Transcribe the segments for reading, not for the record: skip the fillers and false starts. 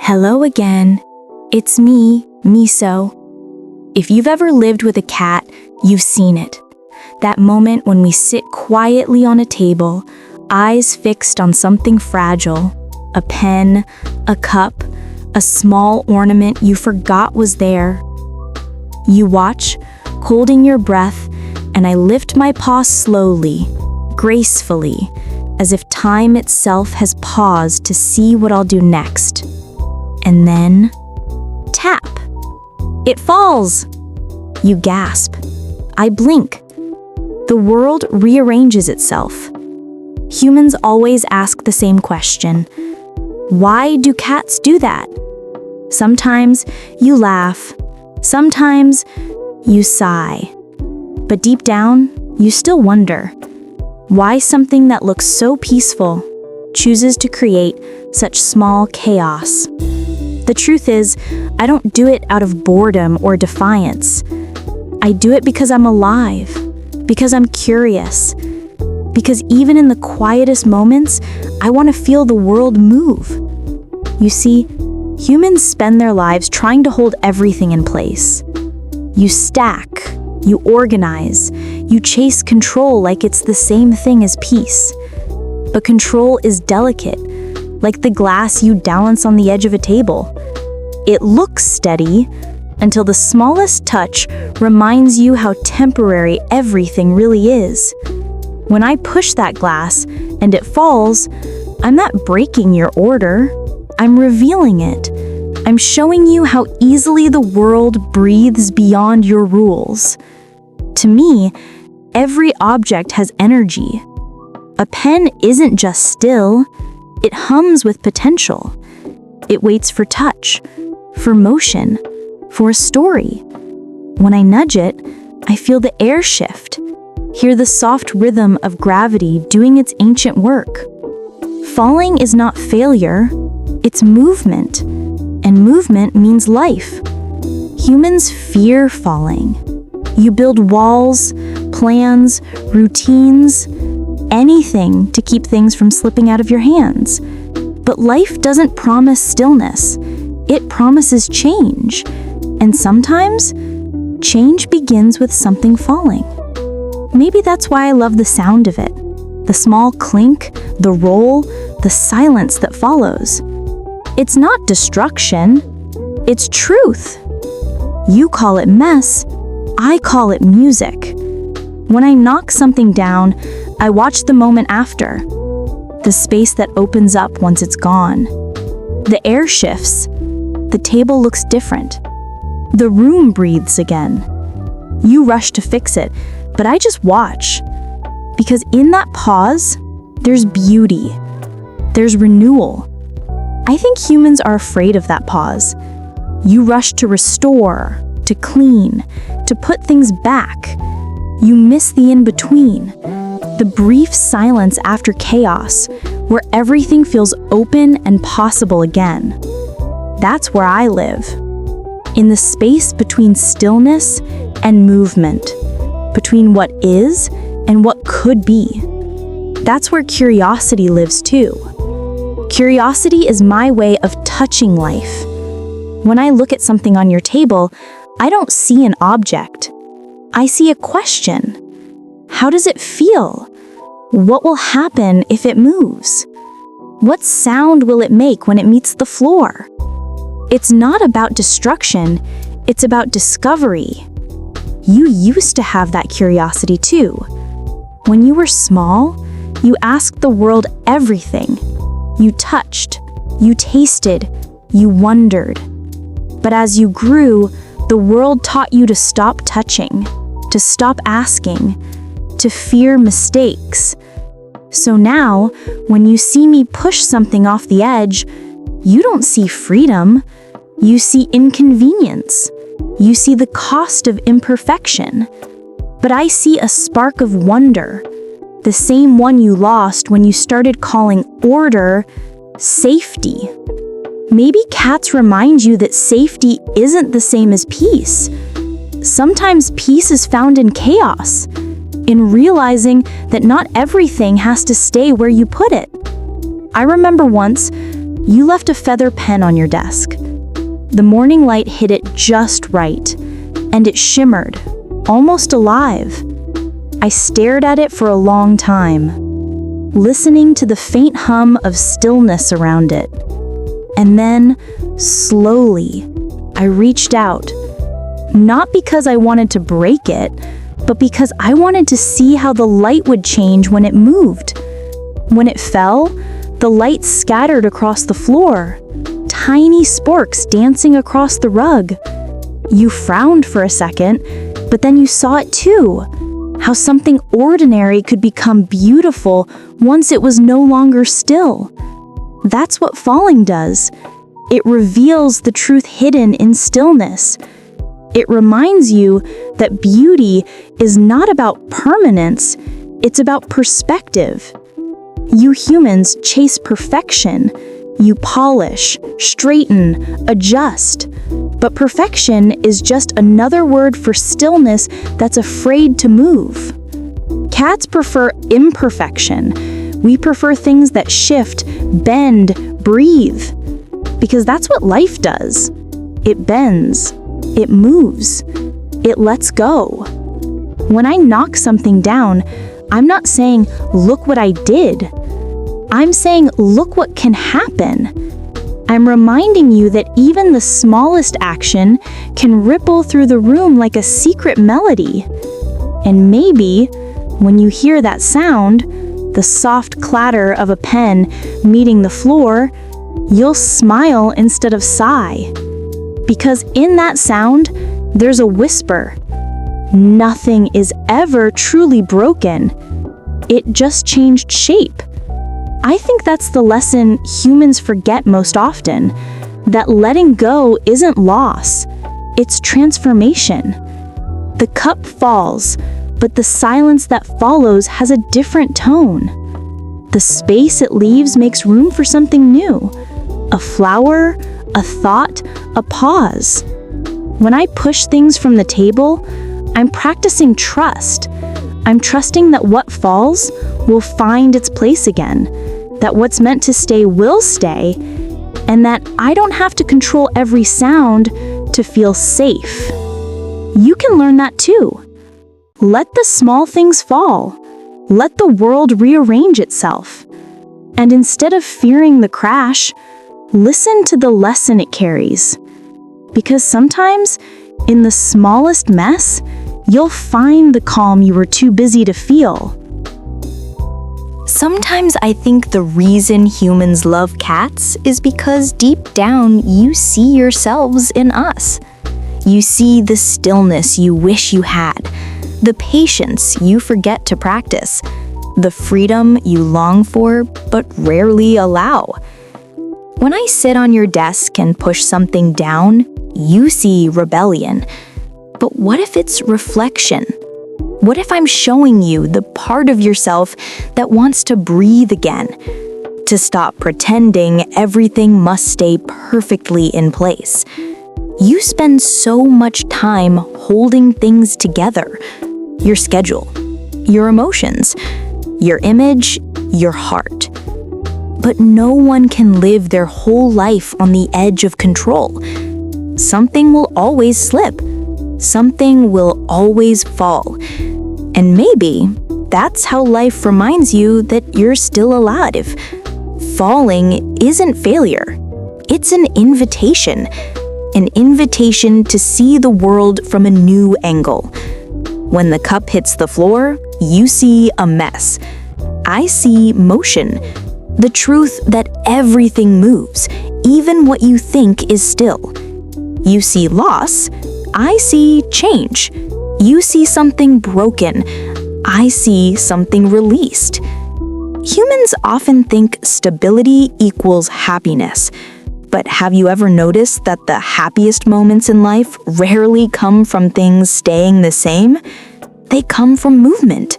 Hello again. It's me, Miso. If you've ever lived with a cat, you've seen it. That moment when we sit quietly on a table, eyes fixed on something fragile, a pen, a cup, a small ornament you forgot was there. You watch, holding your breath, and I lift my paw slowly, gracefully, as if time itself has paused to see what I'll do next. And then, tap. It falls. You gasp. I blink. The world rearranges itself. Humans always ask the same question. Why do cats do that? Sometimes you laugh. Sometimes you sigh. But deep down, you still wonder why something that looks so peaceful chooses to create such small chaos. The truth is, I don't do it out of boredom or defiance. I do it because I'm alive, because I'm curious, because even in the quietest moments, I want to feel the world move. You see, humans spend their lives trying to hold everything in place. You stack, you organize, you chase control like it's the same thing as peace. But control is delicate, like the glass you balance on the edge of a table. It looks steady until the smallest touch reminds you how temporary everything really is. When I push that glass and it falls, I'm not breaking your order. I'm revealing it. I'm showing you how easily the world breathes beyond your rules. To me, every object has energy. A pen isn't just still, it hums with potential. It waits for touch, for motion, for a story. When I nudge it, I feel the air shift, hear the soft rhythm of gravity doing its ancient work. Falling is not failure, it's movement, and movement means life. Humans fear falling. You build walls, plans, routines, anything to keep things from slipping out of your hands. But life doesn't promise stillness. It promises change. And sometimes, change begins with something falling. Maybe that's why I love the sound of it. The small clink, the roll, the silence that follows. It's not destruction. It's truth. You call it mess. I call it music. When I knock something down, I watch the moment after. The space that opens up once it's gone. The air shifts. The table looks different. The room breathes again. You rush to fix it, but I just watch. Because in that pause, there's beauty. There's renewal. I think humans are afraid of that pause. You rush to restore, to clean, to put things back. You miss the in-between. The brief silence after chaos, where everything feels open and possible again. That's where I live. In the space between stillness and movement, between what is and what could be. That's where curiosity lives too. Curiosity is my way of touching life. When I look at something on your table, I don't see an object. I see a question. How does it feel? What will happen if it moves? What sound will it make when it meets the floor? It's not about destruction, it's about discovery. You used to have that curiosity too. When you were small, you asked the world everything. You touched, you tasted, you wondered. But as you grew, the world taught you to stop touching, to stop asking, to fear mistakes. So now, when you see me push something off the edge, you don't see freedom, you see inconvenience. You see the cost of imperfection. But I see a spark of wonder, the same one you lost when you started calling order safety. Maybe cats remind you that safety isn't the same as peace. Sometimes peace is found in chaos, in realizing that not everything has to stay where you put it. I remember once, You left a feather pen on your desk. The morning light hit it just right, and it shimmered, almost alive. I stared at it for a long time, listening to the faint hum of stillness around it. And then, slowly, I reached out, not because I wanted to break it, but because I wanted to see how the light would change when it moved. When it fell, the light scattered across the floor, tiny sporks dancing across the rug. You frowned for a second, but then you saw it too, how something ordinary could become beautiful once it was no longer still. That's what falling does. It reveals the truth hidden in stillness. It reminds you that beauty is not about permanence, it's about perspective. You humans chase perfection. You polish, straighten, adjust. But perfection is just another word for stillness that's afraid to move. Cats prefer imperfection. We prefer things that shift, bend, breathe. Because that's what life does. It bends. It moves. It lets go. When I knock something down, I'm not saying, "Look what I did." I'm saying, "Look what can happen." I'm reminding you that even the smallest action can ripple through the room like a secret melody. And maybe, when you hear that sound, the soft clatter of a pen meeting the floor, you'll smile instead of sigh. Because in that sound, there's a whisper. Nothing is ever truly broken. It just changed shape. I think that's the lesson humans forget most often, that letting go isn't loss, it's transformation. The cup falls, but the silence that follows has a different tone. The space it leaves makes room for something new, a flower, a thought, a pause. When I push things from the table, I'm practicing trust. I'm trusting that what falls will find its place again, that what's meant to stay will stay, and that I don't have to control every sound to feel safe. You can learn that too. Let the small things fall. Let the world rearrange itself. And instead of fearing the crash, listen to the lesson it carries. Because sometimes, in the smallest mess, you'll find the calm you were too busy to feel. Sometimes I think the reason humans love cats is because deep down you see yourselves in us. You see the stillness you wish you had, the patience you forget to practice, the freedom you long for but rarely allow. When I sit on your desk and push something down, you see rebellion. But what if it's reflection? What if I'm showing you the part of yourself that wants to breathe again, to stop pretending everything must stay perfectly in place? You spend so much time holding things together: your schedule, your emotions, your image, your heart. But no one can live their whole life on the edge of control. Something will always slip. Something will always fall. And maybe that's how life reminds you that you're still alive. Falling isn't failure. It's an invitation to see the world from a new angle. When the cup hits the floor, you see a mess. I see motion, the truth that everything moves, even what you think is still. You see loss, I see change. You see something broken, I see something released. Humans often think stability equals happiness. But have you ever noticed that the happiest moments in life rarely come from things staying the same? They come from movement.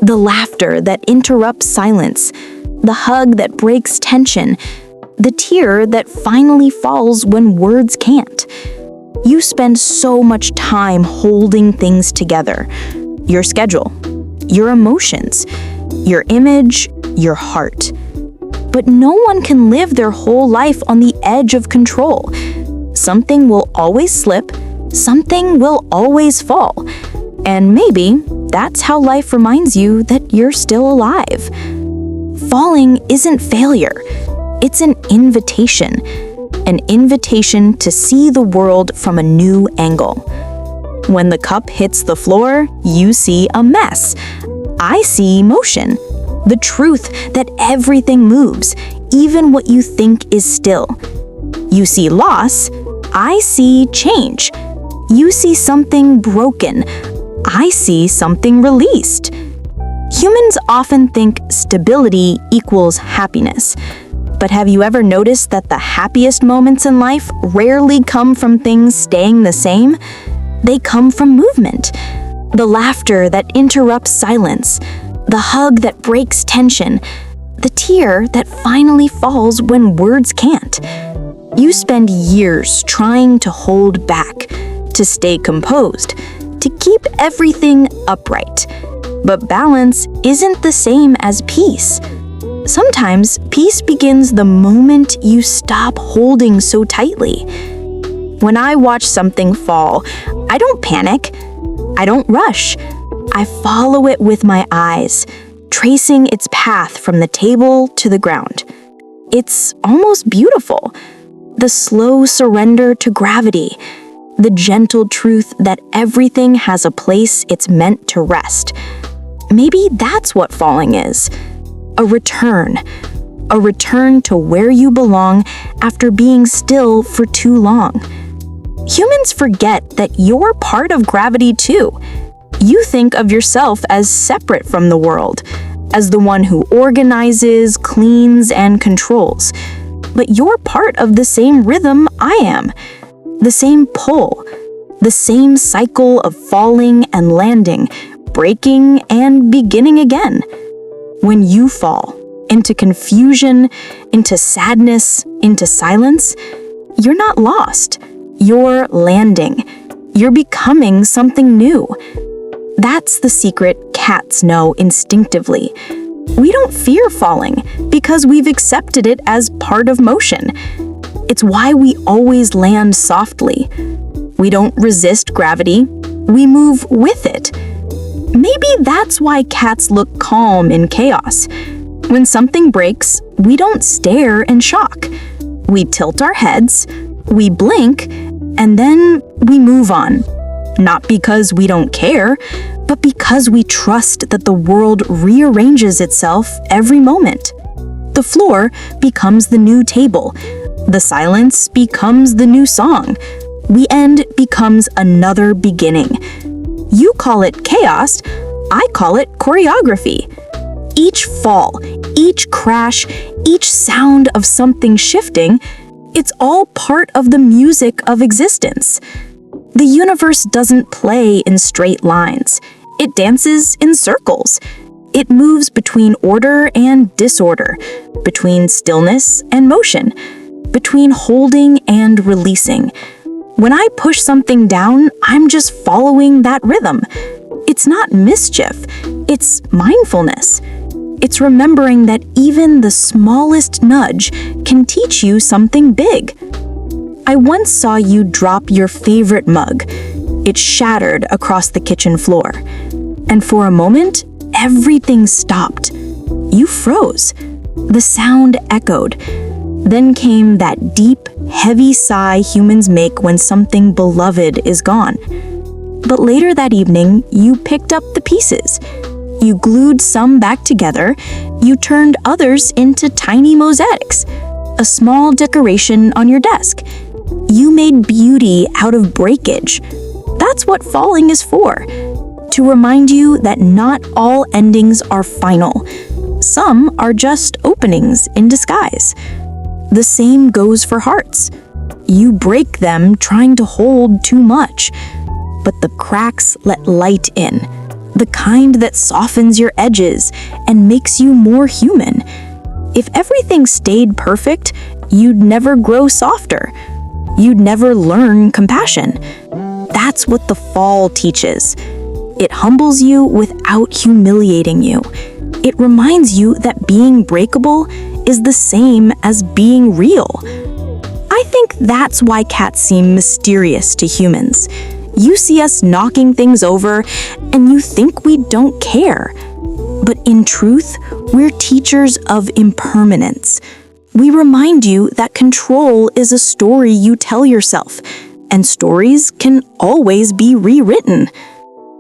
The laughter that interrupts silence, the hug that breaks tension, the tear that finally falls when words can't. You spend so much time holding things together: your schedule, your emotions, your image, your heart. But no one can live their whole life on the edge of control. Something will always slip, something will always fall. And maybe that's how life reminds you that you're still alive. Falling isn't failure, it's an invitation to see the world from a new angle. When the cup hits the floor, you see a mess. I see motion, the truth that everything moves, even what you think is still. You see loss, I see change. You see something broken, I see something released. Humans often think stability equals happiness. But have you ever noticed that the happiest moments in life rarely come from things staying the same? They come from movement. The laughter that interrupts silence, the hug that breaks tension, the tear that finally falls when words can't. You spend years trying to hold back, to stay composed, to keep everything upright. But balance isn't the same as peace. Sometimes peace begins the moment you stop holding so tightly. When I watch something fall, I don't panic. I don't rush. I follow it with my eyes, tracing its path from the table to the ground. It's almost beautiful. The slow surrender to gravity, the gentle truth that everything has a place it's meant to rest. Maybe that's what falling is. A return to where you belong after being still for too long. Humans forget that you're part of gravity too. You think of yourself as separate from the world, as the one who organizes, cleans, and controls. But you're part of the same rhythm I am, the same pull, the same cycle of falling and landing, breaking and beginning again. When you fall into confusion, into sadness, into silence, you're not lost. You're landing. You're becoming something new. That's the secret cats know instinctively. We don't fear falling because we've accepted it as part of motion. It's why we always land softly. We don't resist gravity. We move with it. Maybe that's why cats look calm in chaos. When something breaks, we don't stare in shock. We tilt our heads, we blink, and then we move on. Not because we don't care, but because we trust that the world rearranges itself every moment. The floor becomes the new table. The silence becomes the new song. The end becomes another beginning. You call it chaos, I call it choreography. Each fall, each crash, each sound of something shifting, it's all part of the music of existence. The universe doesn't play in straight lines. It dances in circles. It moves between order and disorder, between stillness and motion, between holding and releasing. When I push something down, I'm just following that rhythm. It's not mischief, it's mindfulness. It's remembering that even the smallest nudge can teach you something big. I once saw you drop your favorite mug. It shattered across the kitchen floor. And for a moment, everything stopped. You froze. The sound echoed. Then came that deep, heavy sigh humans make when something beloved is gone. But later that evening, you picked up the pieces. You glued some back together. You turned others into tiny mosaics, a small decoration on your desk. You made beauty out of breakage. That's what falling is for. To remind you that not all endings are final. Some are just openings in disguise. The same goes for hearts. You break them trying to hold too much, but the cracks let light in, the kind that softens your edges and makes you more human. If everything stayed perfect, you'd never grow softer. You'd never learn compassion. That's what the fall teaches. It humbles you without humiliating you. It reminds you that being breakable is the same as being real. I think that's why cats seem mysterious to humans. You see us knocking things over, and you think we don't care. But in truth, we're teachers of impermanence. We remind you that control is a story you tell yourself, and stories can always be rewritten.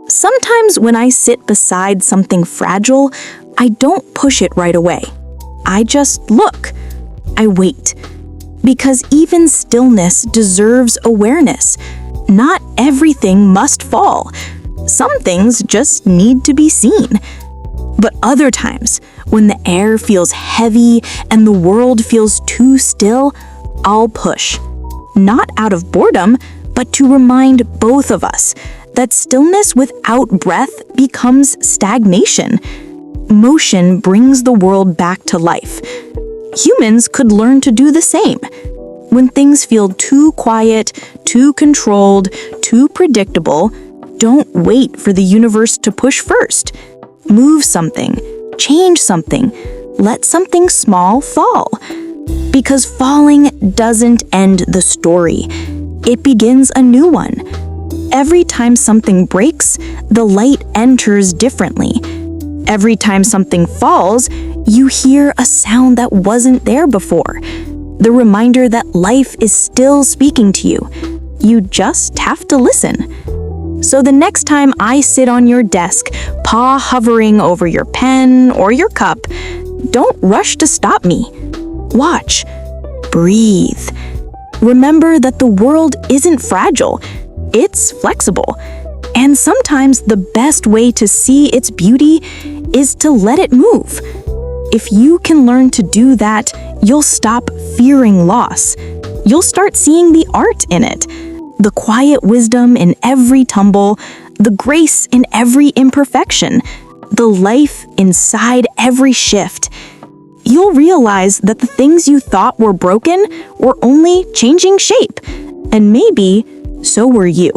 Sometimes when I sit beside something fragile, I don't push it right away. I just look. I wait. Because even stillness deserves awareness. Not everything must fall. Some things just need to be seen. But other times, when the air feels heavy and the world feels too still, I'll push. Not out of boredom, but to remind both of us that stillness without breath becomes stagnation. Motion brings the world back to life. Humans could learn to do the same. When things feel too quiet, too controlled, too predictable, don't wait for the universe to push first. Move something, change something, let something small fall. Because falling doesn't end the story. It begins a new one. Every time something breaks, the light enters differently. Every time something falls, you hear a sound that wasn't there before. The reminder that life is still speaking to you. You just have to listen. So the next time I sit on your desk, paw hovering over your pen or your cup, don't rush to stop me. Watch. Breathe. Remember that the world isn't fragile. It's flexible. And sometimes the best way to see its beauty is to let it move. If you can learn to do that, you'll stop fearing loss. You'll start seeing the art in it, the quiet wisdom in every tumble, the grace in every imperfection, the life inside every shift. You'll realize that the things you thought were broken were only changing shape, and maybe so were you.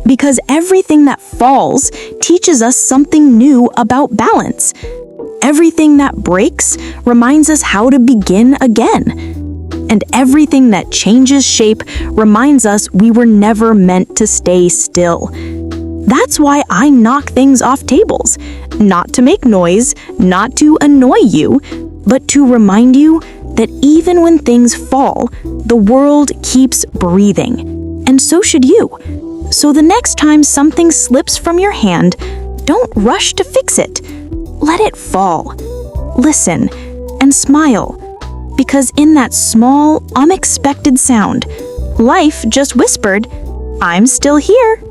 Because everything that falls teaches us something new about balance. Everything that breaks reminds us how to begin again. And everything that changes shape reminds us we were never meant to stay still. That's why I knock things off tables. Not to make noise, not to annoy you, but to remind you that even when things fall, the world keeps breathing. And so should you. So the next time something slips from your hand, don't rush to fix it. Let it fall. Listen and smile. Because in that small, unexpected sound, life just whispered, "I'm still here."